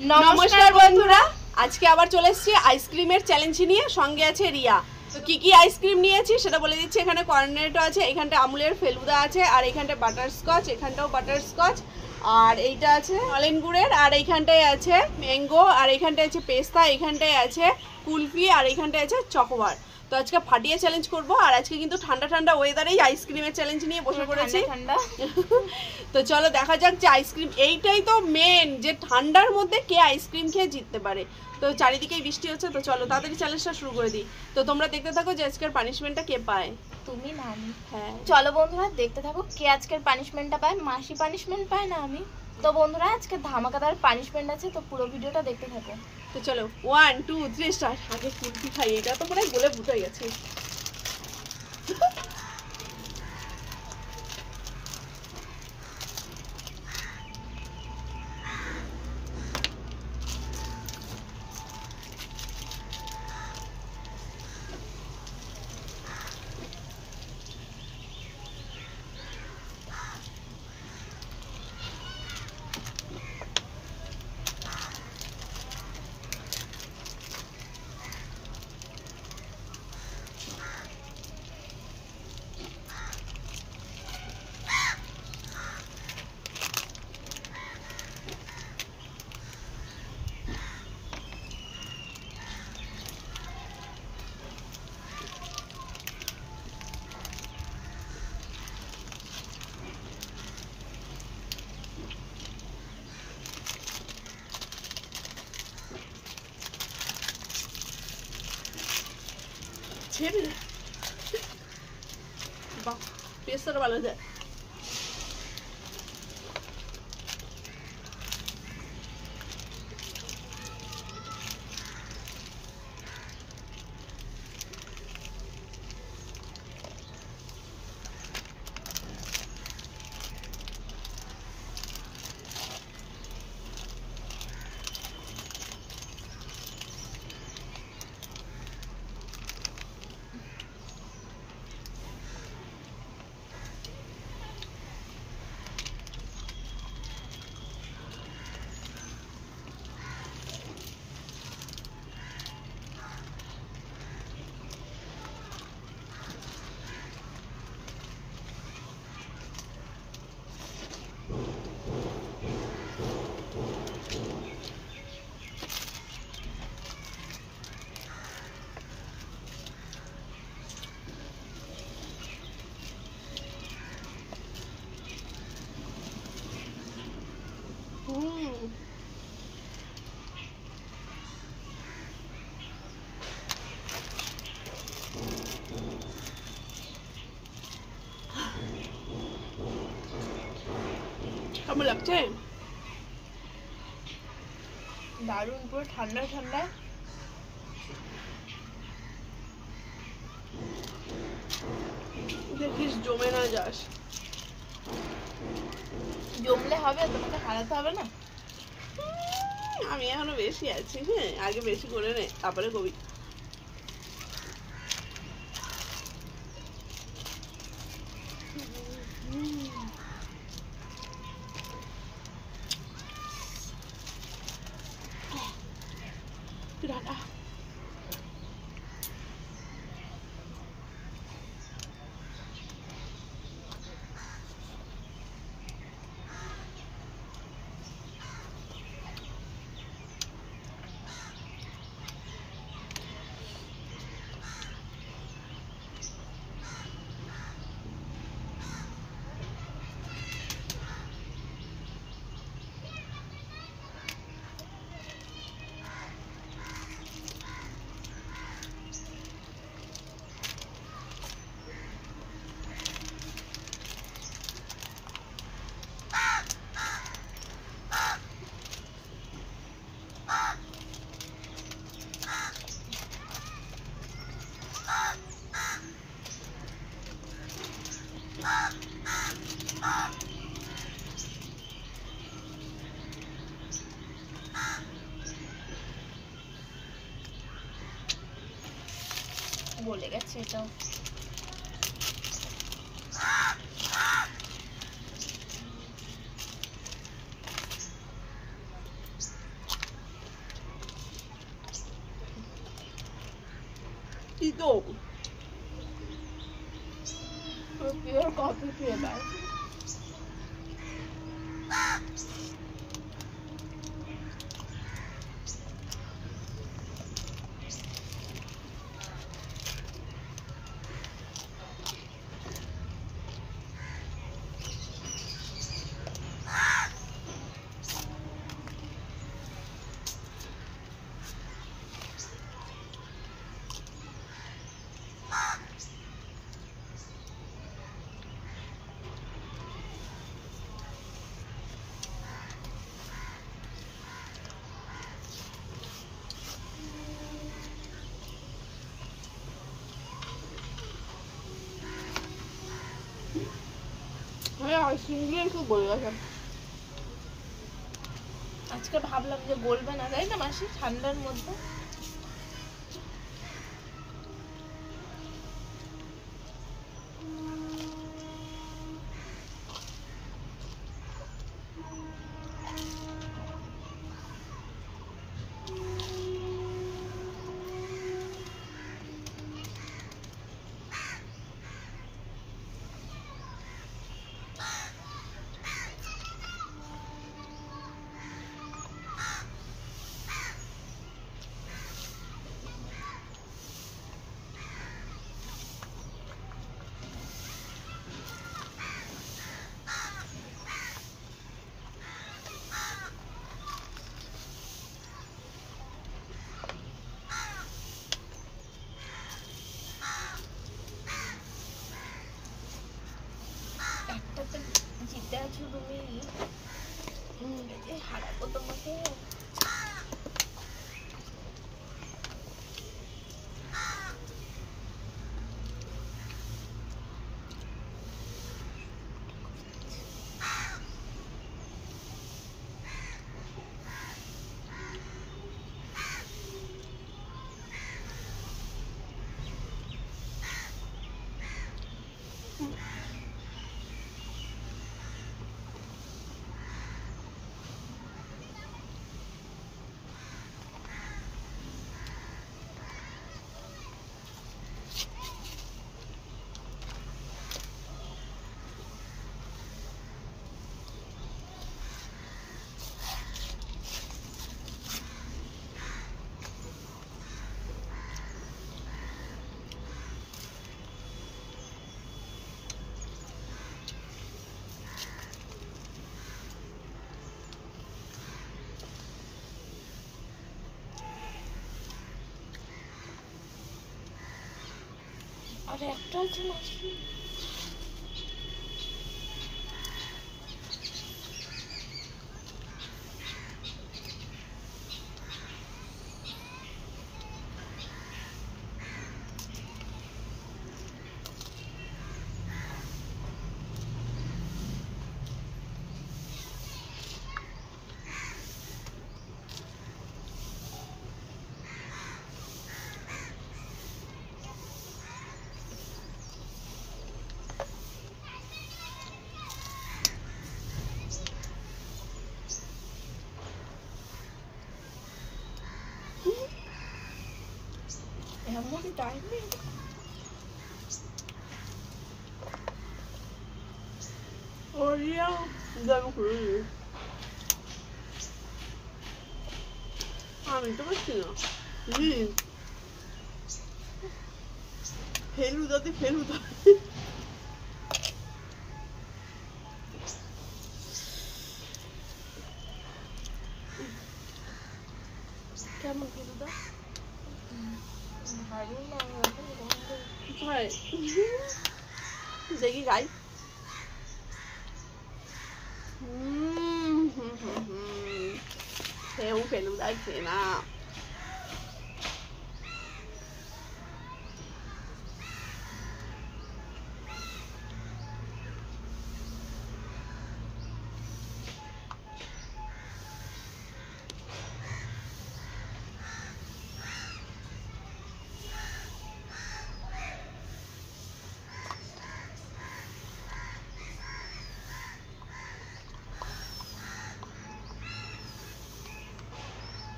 नमस्कार बंधुरा आज के आबार चले एसेछि आइसक्रीमेर चैलेंज निये संगे आछे रिया। तो की आइसक्रीम नियेछि सेटा बोले दिচ্ছি। एखाने कॉर्नेटो आछे, एखानटा আমুলের फेलुदा आछे और एखानटा बाटारस्कच, एखानटाও बाटारस्कच और এইটা আছে নলেন গুড়ের আর এইখানটায় আছে ম্যাঙ্গো আর এইখানটায় আছে পেস্তা, এইখানটায় আছে কুলফি আর এইখানটায় আছে চকোবার। তো আজকে ফাটিয়ে চ্যালেঞ্জ করব আর আজকে কিন্তু ঠান্ডা ঠান্ডা ওয়েদারেই আইসক্রিমের চ্যালেঞ্জ নিয়ে বসে পড়েছি। তো চলো দেখা যাক যে আইসক্রিম এইটাই তো মেন, যে ঠান্ডার মধ্যে কে আইসক্রিম খেয়ে জিততে পারে। তো চারিদিকেই বৃষ্টি হচ্ছে, তো চলো তাড়াতাড়ি চ্যালেঞ্জটা শুরু করে দিই। তো তোমরা দেখতে থাকো যে আজকের পানিশমেন্টটা কে পায়। তুমি না আমি? হ্যাঁ চলো বন্ধুরা দেখতে থাকো কে আজকের পানিশমেন্টটা পায়। মাসি পানিশমেন্ট পায় না আমি। তো বন্ধুরা আজকে ধামাকাদার পানিশমেন্ট আছে, তো পুরো ভিডিওটা দেখতে থাকো। তো চলো 1 2 3 স্টার্ট। আগে কুলফি খাই, এটা তো পুরো গলে ফুটে গেছে। ছেড়ে বাহ পেস্তাটা ভালো যায়। কেমন লাগছে? দারুণ, পুরো ঠান্ডা ঠান্ডা। দেখিস জমে না যাস। জমলে হবে, তোমাকে হারাতে হবে না। আমি এখনো বেশি আছি। হ্যাঁ আগে বেশি করে নে তারপরে কবি। রান্না বলে গেছে এটাও। তিতো। Pure coffee flavour. আইসক্রিম খুব বলে গেছে। আজকে ভাবলাম যে বলবে না, তাই না মাসি, ঠান্ডার মধ্যে। একটাতে জিতে আছো তুমি, হারাবো তোমাকে। আর একটা আছে মাসি। এমন টাইমিং। ওরিয়া দাম খুঁড়ি আমি তো পারছি না। ফেলুদাতে ফেলুদা। কেমন ফেলুদা? ভালো না, দেখি গাই। সেও ফেলুদা চেনা।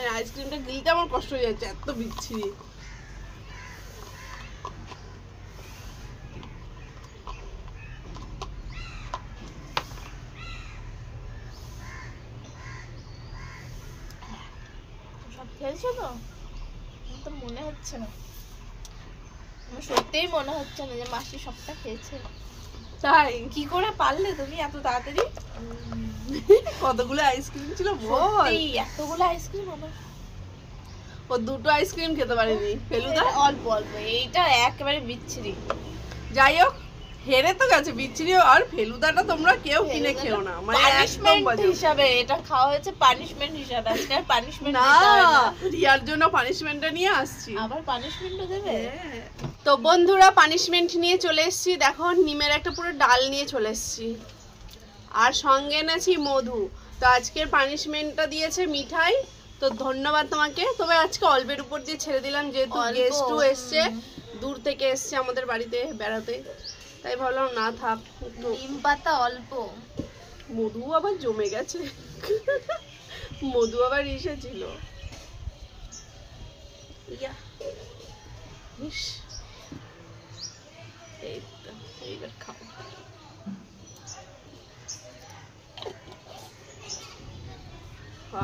হ্যাঁ আইসক্রিমটা গিলতে আমার কষ্ট হয়ে যাচ্ছে, এত বিচ্ছিরি। সব খেয়েছো তো? আমার তো মনে হচ্ছে না, আমার সত্যিই মনে হচ্ছে না যে মাসি সবটা খেয়েছে। তাই কি করে পারলে তুমি এত তাড়াতাড়ি? কতগুলো আইসক্রিম ছিল বল। সত্যি এতগুলো আইসক্রিম আমার। ও দুটো আইসক্রিম খেতে পারেনি ফেলুদা। এটা অল্প অল্প, এইটা একেবারে বিচ্ছিরি। যাই হোক হেরে তো গেছে বিচ্ছিরি। আর ফেলুদাটা তোমরা কেউ কিনে খেও না, মানে একদম পানিশমেন্ট বাজে। হিসাবে এটা খাওয়া হয়েছে, পানিশমেন্ট হিসাবে। আজকে আর পানিশমেন্ট না দিতে হয় না। রিয়ার জন্য পানিশমেন্টটা নিয়ে আসছি। আবার পানিশমেন্টও দেবে? হ্যাঁ। তো বন্ধুরা পানিশমেন্ট নিয়ে চলে এসেছি, দেখো নিমের একটা পুরো ডাল নিয়ে চলে এসেছি, আর সঙ্গে এনেছি মধু। তো আজকের পানিশমেন্টটা দিয়েছে মিঠাই, তো ধন্যবাদ তোমাকে। তবে আজকে অল্পের উপর দিয়ে ছেড়ে দিলাম, যেহেতু অল্প, গেস্টও এসছে, দূর থেকে এসছে আমাদের বাড়িতে বেড়াতে, তাই ভাবলাম না থাক একটু। নিম পাতা অল্প। মধু আবার জমে গেছে, মধু আবার এসেছিল। ইয়া, ইস, এই তো, এইবার খাও।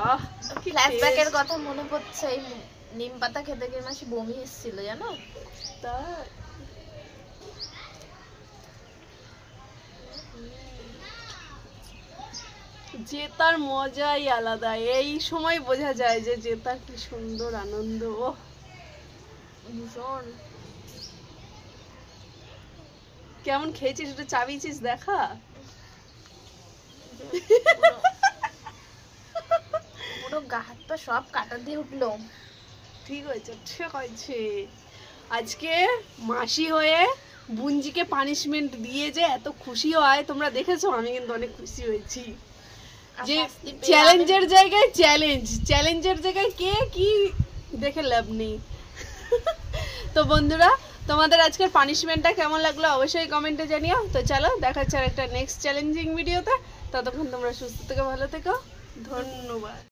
আহ, কি ফ্ল্যাশব্যাকের taste! কথা মনে পড়ছে, এই নিম পাতা খেতে গিয়ে মাসি বমি এসেছিল জানো। তাই? জেতার মজাই আলাদা, এই সময় বোঝা যায় যে জেতার কি সুন্দর আনন্দ। ওহ, ভীষণ। কেমন খেয়েছিস একটু চাবিয়েছিস দেখা। পুরো গা হাত পা সব কাটা দিয়ে উঠলো। ঠিক হয়েছে, ঠিক হয়েছে। আজকে মাসি হয়ে বুঞ্জিকে পানিশমেন্ট দিয়ে যে এত খুশি হয় তোমরা দেখেছো, আমি কিন্তু অনেক খুশি হয়েছি। যে শাস্তি পেয়ে চ্যালেঞ্জের জায়গায় চ্যালেঞ্জ, চ্যালেঞ্জের জায়গায় কে কি দেখে লাভ নেই। তো বন্ধুরা তোমাদের আজকের পানিশমেন্টটা কেমন লাগলো অবশ্যই কমেন্টে জানিও। তো চলো দেখা হচ্ছে একটা নেক্সট চ্যালেঞ্জিং ভিডিওতে, ততক্ষণ তোমরা সুস্থ থেকো, ভালো থেকো, ধন্যবাদ।